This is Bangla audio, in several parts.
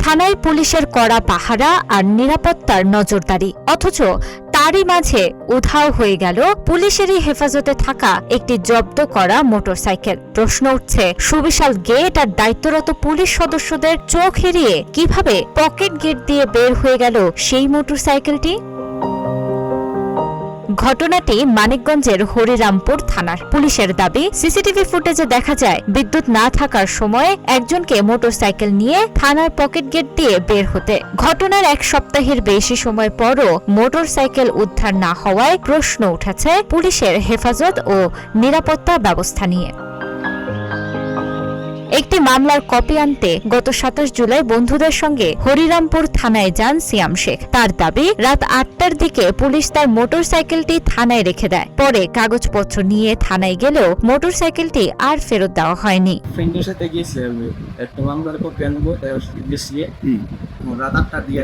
থানায় পুলিশের কড়া পাহারা আর নিরাপত্তার নজরদারি, অথচ তারই মাঝে উধাও হয়ে গেল পুলিশেরই হেফাজতে থাকা একটি জব্দ করা মোটরসাইকেল। প্রশ্ন উঠছে, সুবিশাল গেট আর দায়িত্বরত পুলিশ সদস্যদের চোখ এড়িয়ে কিভাবে পকেট গেট দিয়ে বের হয়ে গেল সেই মোটরসাইকেলটি? ঘটনাটি মানিকগঞ্জের হরিরামপুর থানার। পুলিশের দাবি, সিসিটিভি ফুটেজে দেখা যায় বিদ্যুৎ না থাকার সময় একজনকে মোটরসাইকেল নিয়ে থানার পকেট গেট দিয়ে বের হতে। ঘটনার এক সপ্তাহের বেশি সময় পরও মোটরসাইকেল উদ্ধার না হওয়ায় প্রশ্ন উঠেছে পুলিশের হেফাজত ও নিরাপত্তা ব্যবস্থা নিয়ে। একটি মামলার কপি আনতে গত 27 জুলাই বন্ধুদের সঙ্গে হরিরামপুর থানায় যান সিয়াম শেখ। তার দাবি, রাত 8টার দিকে পুলিশ তার মোটরসাইকেলটি থানায় রেখে দেয়। পরে কাগজপত্র নিয়ে থানায় গেলেও মোটরসাইকেলটি আর ফেরত দেওয়া হয়নি। ফ্রেন্ডের সাথে গেছি আমি একটা মামলার কপি আনবো, তাই গেছি রাত 8টার দিকে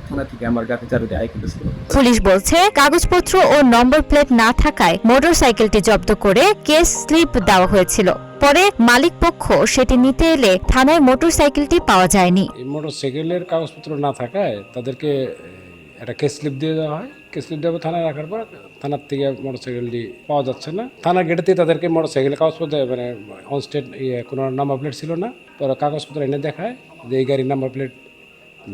থানা থেকে আমার গাড়ি চারুতে আয় করেছিল। পুলিশ বলছে, কাগজপত্র ও নম্বর প্লেট না থাকায় মোটরসাইকেলটি জব্দ করে কেস স্লিপ দেওয়া হয়েছিল। পরে মালিক পক্ষ সেটি নিতে এলে থানায় মোটরসাইকেলটি পাওয়া যায়নি। মোটরসাইকেলের কাগজপত্র না থাকায় তাদেরকে একটা কেস স্লিপ দিয়ে দেওয়া হয়। কেস স্লিপ দেওয়া থানায় রাখার পর থানার থেকে মোটরসাইকেলটি পাওয়া যাচ্ছে না। থানার গেটেতে তাদেরকে মোটরসাইকেলের কাগজপত্র মানে অনস্টেট কোনো নাম্বার প্লেট ছিল না। পরে কাগজপত্র এনে দেখায় যে এই গাড়ির নাম্বার প্লেট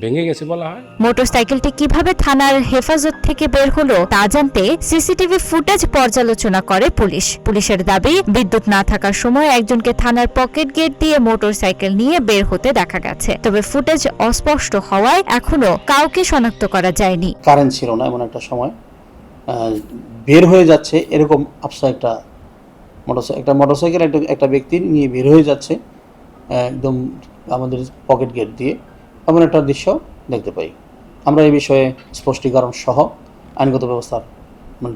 ভেঙে গেছে বলা হয়। মোটরসাইকেলটি কিভাবে থানার হেফাজত থেকে বের হলো তা জানতে সিসিটিভি ফুটেজ পর্যালোচনা করে পুলিশ। পুলিশের দাবি, বিদ্যুৎ না থাকার সময় একজনকে থানার পকেট গেট দিয়ে মোটরসাইকেল নিয়ে বের হতে দেখা গেছে। তবে ফুটেজ অস্পষ্ট হওয়ায় এখনো কাউকে শনাক্ত করা যায়নি। কারেন্ট ছিল না এমন একটা সময় বের হয়ে যাচ্ছে এরকম আফসা একটা মোটরসাইকেল একটা ব্যক্তি নিয়ে বের হয়ে যাচ্ছে একদম আমাদের পকেট গেট দিয়ে, এমন একটা দৃশ্য দেখতে পাই। আমরা এই বিষয়ে স্পষ্টীকরণ সহ আইনগত ব্যবস্থার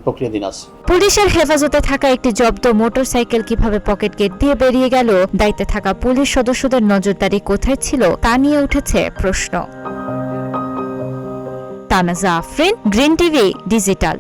প্রক্রিয়াধীন আছে। পুলিশের হেফাজতে থাকা একটি জব্দ মোটরসাইকেল কিভাবে পকেট গেট দিয়ে বেরিয়ে গেল, দায়িত্বে থাকা পুলিশ সদস্যদের নজরদারি কোথায় ছিল তা নিয়ে উঠেছে প্রশ্ন। তানাজা আফরিন, গ্রিন টিভি ডিজিটাল।